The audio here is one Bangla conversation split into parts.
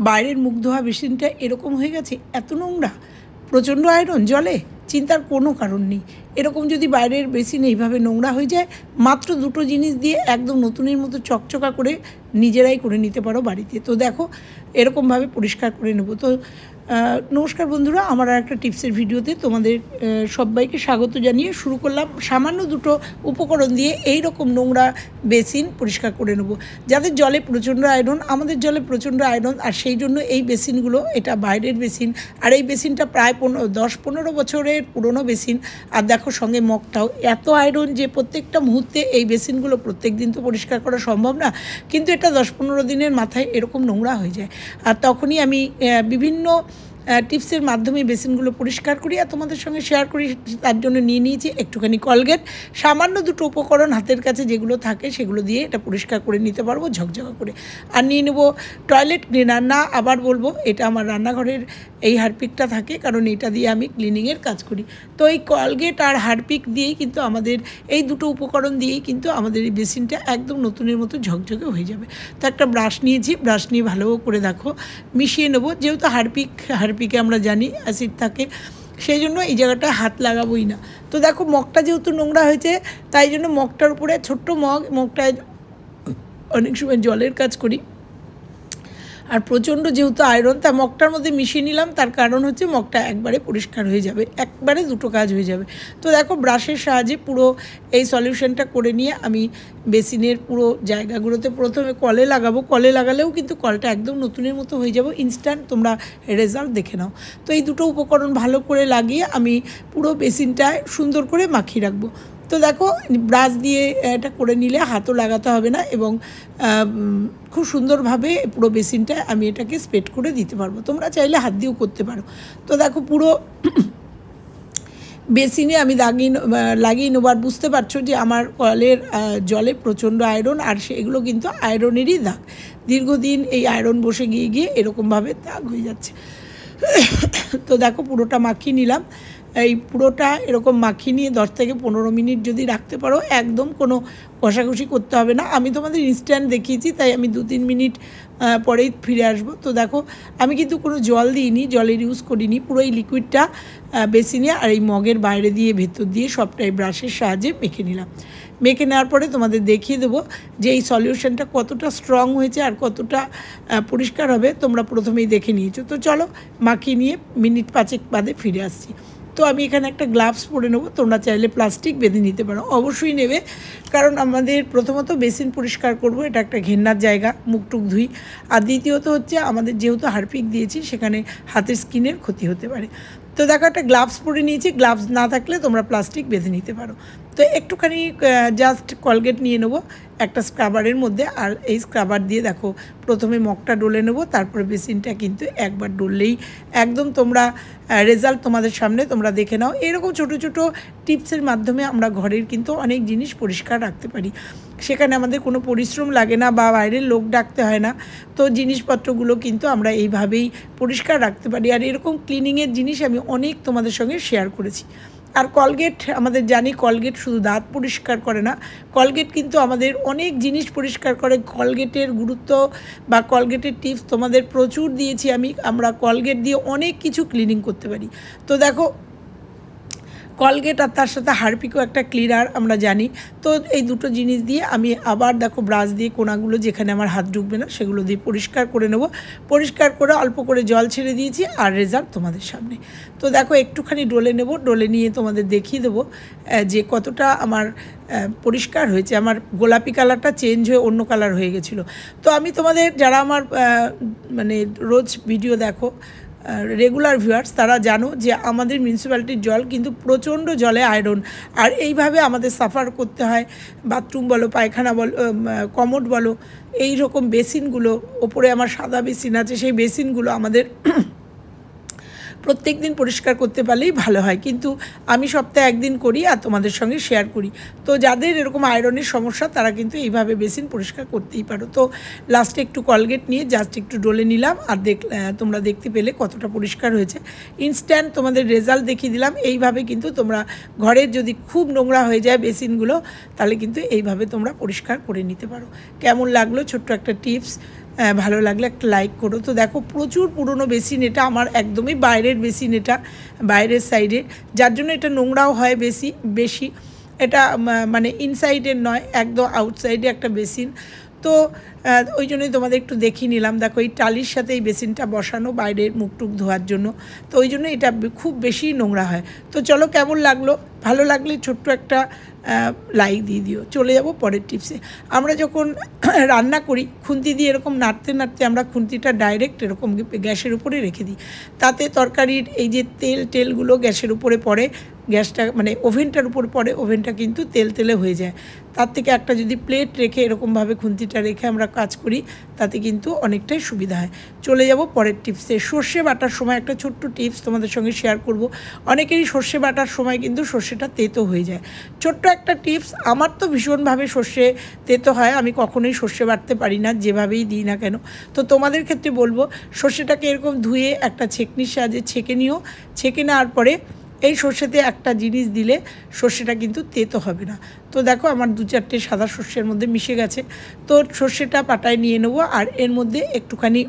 বাইরের মুখ ধোয়া বেসিনটা এরকম হয়ে গেছে, এত নোংরা, প্রচণ্ড আয়রন জলে, চিন্তার কোনো কারণ নেই। এরকম যদি বাইরের বেসিন এইভাবে নোংরা হয়ে যায়, মাত্র দুটো জিনিস দিয়ে একদম নতুনের মতো চকচকা করে নিজেরাই করে নিতে পারো বাড়িতে। তো দেখো এরকমভাবে পরিষ্কার করে নেব। তো নমস্কার বন্ধুরা, আমার আর একটা টিপসের ভিডিওতে তোমাদের সবাইকে স্বাগত জানিয়ে শুরু করলাম। সামান্য দুটো উপকরণ দিয়ে এই রকম নোংরা বেসিন পরিষ্কার করে নেব। যাদের জলে প্রচণ্ড আয়রন, আমাদের জলে প্রচণ্ড আয়রন, আর সেই জন্য এই বেসিনগুলো, এটা বাইরের বেসিন, আর এই বেসিনটা প্রায় 10-15 বছরের পুরনো বেসিন। আর দেখো সঙ্গে মগটাও এত আয়রন যে প্রত্যেকটা মুহূর্তে এই বেসিনগুলো প্রত্যেক দিন তো পরিষ্কার করা সম্ভব না, কিন্তু এটা 10-15 দিনের মাথায় এরকম নোংরা হয়ে যায়। আর তখনই আমি বিভিন্ন টিপসের মাধ্যমে বেসিনগুলো পরিষ্কার করি আর তোমাদের সঙ্গে শেয়ার করি। তার জন্য নিয়ে নিয়েছি একটুখানি কলগেট, সামান্য দুটো উপকরণ হাতের কাছে যেগুলো থাকে সেগুলো দিয়ে এটা পরিষ্কার করে নিতে পারবো ঝকঝকা করে। আর নিয়ে নেব টয়লেট ক্লিনার। না, আবার বলবো, এটা আমার রান্নাঘরের এই হারপিকটা থাকে, কারণ এটা দিয়ে আমি ক্লিনিংয়ের কাজ করি। তো এই কলগেট আর হারপিক দিয়েই কিন্তু আমাদের, এই দুটো উপকরণ দিয়েই কিন্তু আমাদের এই বেসিনটা একদম নতুনের মতো ঝকঝকে হয়ে যাবে। তো একটা ব্রাশ নিয়েছি, ব্রাশ নিয়ে ভালো করে দেখো মিশিয়ে নেবো। যেহেতু হারপিকে আমরা জানি অ্যাসিড থাকে, সেই জন্য এই জায়গাটায় হাত লাগাবোই না। তো দেখো মগটা যেহেতু নোংরা হয়েছে, তাই জন্য মগটার উপরে, ছোট্ট মগটায় অনেক সময় জলের কাজ করি, আর প্রচণ্ড যেহেতু আয়রন, তা মগটার মধ্যে মিশিয়ে নিলাম। তার কারণ হচ্ছে মগটা একবারে পরিষ্কার হয়ে যাবে, একবারে দুটো কাজ হয়ে যাবে। তো দেখো ব্রাশের সাহায্যে পুরো এই সলিউশনটা করে নিয়ে আমি বেসিনের পুরো জায়গাগুলোতে প্রথমে কলে লাগাবো। কলে লাগালেও কিন্তু কলটা একদম নতুনের মতো হয়ে যাবে, ইনস্ট্যান্ট তোমরা রেজাল্ট দেখে নাও। তো এই দুটো উপকরণ ভালো করে লাগিয়ে আমি পুরো বেসিনটায় সুন্দর করে মাখিয়ে রাখবো। তো দেখো ব্রাশ দিয়ে এটা করে নিলে হাতও লাগাতে হবে না, এবং খুব সুন্দরভাবে পুরো বেসিনটা আমি এটাকে স্প্রেড করে দিতে পারবো। তোমরা চাইলে হাত দিয়েও করতে পারো। তো দেখো পুরো বেসিনে আমি লাগিয়ে নেবার, বুঝতে পারছো যে আমার কলের জলে প্রচণ্ড আয়রন, আর সেগুলো কিন্তু আয়রনেরই দাগ। দীর্ঘদিন এই আয়রন বসে গিয়ে গিয়ে এরকমভাবে দাগ হয়ে যাচ্ছে। তো দেখো পুরোটা মাখিয়ে নিলাম। এই পুরোটা এরকম মাখিয়ে নিয়ে 10 থেকে 15 মিনিট যদি রাখতে পারো, একদম কোনো কষাকষি করতে হবে না। আমি তোমাদের ইনস্ট্যান্ট দেখিয়েছি, তাই আমি 2-3 মিনিট পরেই ফিরে আসবো। তো দেখো আমি কিন্তু কোনো জল দিইনি, জলের ইউজ করিনি, পুরো এই লিকুইডটা বেসিনে আর এই মগের বাইরে দিয়ে ভেতর দিয়ে সবটাই ব্রাশের সাহায্যে মেখে নিলাম। মেখে নেওয়ার পরে তোমাদের দেখিয়ে দেবো যে এই সলিউশনটা কতটা স্ট্রং হয়েছে আর কতটা পরিষ্কার হবে। তোমরা প্রথমেই দেখে নিয়েছো। তো চলো মাখিয়ে নিয়ে মিনিট 5 বাদে ফিরে আসছি। তো আমি এখানে একটা গ্লাভস পরে নেবো, তোমরা চাইলে প্লাস্টিক বেঁধে নিতে পারো, অবশ্যই নেবে, কারণ আমাদের প্রথমত বেসিন পরিষ্কার করব, এটা একটা ঘেন্নার জায়গা, মুখটুক ধুই। আর দ্বিতীয়ত হচ্ছে আমাদের যেহেতু হারপিক দিয়েছি, সেখানে হাতের স্কিনের ক্ষতি হতে পারে। তো দেখো একটা গ্লাভস পরে নিয়েছি, গ্লাভস না থাকলে তোমরা প্লাস্টিক বেঁধে নিতে পারো। তো একটুখানি জাস্ট কলগেট নিয়ে নেবো একটা স্ক্রাবারের মধ্যে, আর এই স্ক্রাবার দিয়ে দেখো প্রথমে মগটা ডলে নেবো, তারপরে বেসিনটা কিন্তু একবার ডললেই একদম তোমরা রেজাল্ট তোমাদের সামনে তোমরা দেখে নাও। এরকম ছোটো ছোটো টিপসের মাধ্যমে আমরা ঘরের কিন্তু অনেক জিনিস পরিষ্কার রাখতে পারি, সেখানে আমাদের কোনো পরিশ্রম লাগে না বা বাইরের লোক ডাকতে হয় না। তো জিনিসপত্রগুলো কিন্তু আমরা এইভাবেই পরিষ্কার রাখতে পারি। আর এরকম ক্লিনিংয়ের জিনিস আমি অনেক তোমাদের সঙ্গে শেয়ার করেছি। আর কলগেট, আমাদের জানি কলগেট শুধু দাঁত পরিষ্কার করে না, কলগেট কিন্তু আমাদের অনেক জিনিস পরিষ্কার করে। কলগেটের গুরুত্ব বা কলগেটের টিপস তোমাদের প্রচুর দিয়েছি আমরা কলগেট দিয়ে অনেক কিছু ক্লিনিং করতে পারি। তো দেখো কলগেট আর তার সাথে হারপিকও একটা ক্লিনার আমরা জানি। তো এই দুটো জিনিস দিয়ে আমি আবার দেখো ব্রাশ দিয়ে কোনাগুলো যেখানে আমার হাত ঢুকবে না সেগুলো দিয়ে পরিষ্কার করে নেব। পরিষ্কার করে অল্প করে জল ছেড়ে দিয়েছি, আর রেজাল্ট তোমাদের সামনে। তো দেখো একটুখানি ডলে নেব, ডলে নিয়ে তোমাদের দেখিয়ে দেবো যে কতটা আমার পরিষ্কার হয়েছে। আমার গোলাপি কালারটা চেঞ্জ হয়ে অন্য কালার হয়ে গেছিলো। তো আমি তোমাদের, যারা আমার মানে রোজ ভিডিও দেখো, রেগুলার ভিউয়ার্স, তারা জানো যে আমাদের মিউনিসিপ্যালিটির জল কিন্তু প্রচণ্ড জলে আয়রন, আর এইভাবে আমাদের সাফার করতে হয়। বাথরুম বলো, পায়খানা বলো, কমোড বলো, এই রকম বেসিনগুলো, ওপরে আমার সাদা বেসিন আছে, সেই বেসিনগুলো আমাদের প্রত্যেক দিন পরিষ্কার করতে পারলেই ভালো হয়, কিন্তু আমি সপ্তাহে একদিন করি আর তোমাদের সঙ্গে শেয়ার করি। তো যাদের এরকম আয়রনের সমস্যা, তারা কিন্তু এইভাবে বেসিন পরিষ্কার করতেই পারো। তো লাস্টে একটু কলগেট নিয়ে জাস্ট একটু ডলে নিলাম, আর তোমরা দেখতে পেলে কতটা পরিষ্কার হয়েছে। ইনস্ট্যান্ট তোমাদের রেজাল্ট দেখিয়ে দিলাম। এইভাবে কিন্তু তোমরা ঘরের যদি খুব নোংরা হয়ে যায় বেসিনগুলো, তাহলে কিন্তু এইভাবে তোমরা পরিষ্কার করে নিতে পারো। কেমন লাগলো ছোট্ট একটা টিপস? ভালো লাগলে একটা লাইক করো। তো দেখো প্রচুর পুরনো বেসিন, এটা আমার একদমই বাইরের বেসিন, এটা বাইরের সাইডে, যার জন্য এটা নোংরাও হয় বেশি। এটা মানে ইনসাইডের নয়, একদম আউটসাইডে একটা বেসিন। তো ওই জন্যই তোমাদের একটু দেখিয়ে নিলাম। দেখো এই টালির সাথে এই বেসিনটা বসানো বাইরের মুখটুক ধোয়ার জন্য, তো ওই জন্য এটা খুব বেশি নোংরা হয়। তো চলো, কেমন লাগলো? ভালো লাগলে ছোট্ট একটা লাইক দিয়ে দিও। চলে যাব পরের টিপসে। আমরা যখন রান্না করি খুন্তি দিয়ে এরকম নাড়তে নাড়তে আমরা খুন্তিটা ডাইরেক্ট এরকম গ্যাসের উপরে রেখে দিই, তাতে তরকারির এই যে তেলগুলো গ্যাসের উপরে পড়ে, গ্যাসটা মানে ওভেনটার উপর পড়ে, ওভেনটা কিন্তু তেলে হয়ে যায়। তার থেকে একটা যদি প্লেট রেখে এরকমভাবে খুন্তিটা রেখে আমরা কাজ করি, তাতে কিন্তু অনেকটাই সুবিধা হয়। চলে যাব পরের টিপসে। সর্ষে বাটার সময় একটা ছোট্ট টিপস তোমাদের সঙ্গে শেয়ার করব। অনেকেরই সর্ষে বাটার সময় কিন্তু সর্ষেটা তেতো হয়ে যায়। ছোট্ট একটা টিপস, আমার তো ভীষণভাবে সর্ষে তেতো হয়, আমি কখনোই সর্ষে বাটতে পারি না যেভাবেই দিই না কেন। তো তোমাদের ক্ষেত্রে বলবো, সর্ষেটাকে এরকম ধুয়ে একটা ছেঁকনির সাহায্যে ছেঁকে নিও। ছেঁকে নেওয়ার পরে এই সর্ষেতে একটা জিনিস দিলে সর্ষেটা কিন্তু তেতো হবে না। তো দেখো আমার 2-4টে সাদা সর্ষের মধ্যে মিশে গেছে। তো সর্ষেটা পাটায় নিয়ে নেবো, আর এর মধ্যে একটুখানি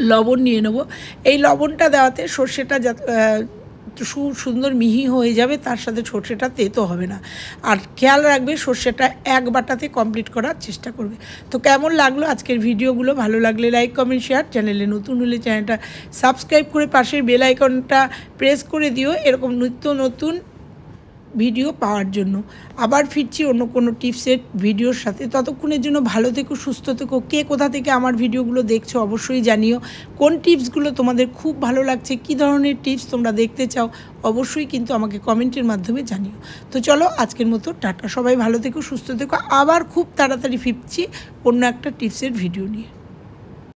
লবণ নিয়ে নেবো। এই লবণটা দেওয়াতে সর্ষেটা সুন্দর মিহি হয়ে যাবে, তার সাথে সর্ষেটা তেতো হবে না। আর খেয়াল রাখবে সর্ষেটা এক বাটাতে কমপ্লিট করার চেষ্টা করবে। তো কেমন লাগলো আজকের ভিডিওগুলো? ভালো লাগলে লাইক, কমেন্ট, শেয়ার। চ্যানেলে নতুন হলে চ্যানেলটা সাবস্ক্রাইব করে পাশের বেল আইকনটা প্রেস করে দিও এরকম নিত্য নতুন ভিডিও পাওয়ার জন্য। আবার ফিরছি অন্য কোনো টিপসের ভিডিওর সাথে। ততক্ষণের জন্য ভালো থেকো, সুস্থ থেকো। কে কোথা থেকে আমার ভিডিওগুলো দেখছো অবশ্যই জানিও। কোন টিপসগুলো তোমাদের খুব ভালো লাগছে, কী ধরনের টিপস তোমরা দেখতে চাও, অবশ্যই কিন্তু আমাকে কমেন্টের মাধ্যমে জানিও। তো চলো আজকের মতো টাটা, সবাই ভালো থেকো, সুস্থ থেকো। আবার খুব তাড়াতাড়ি ফিরছি অন্য একটা টিপসের ভিডিও নিয়ে।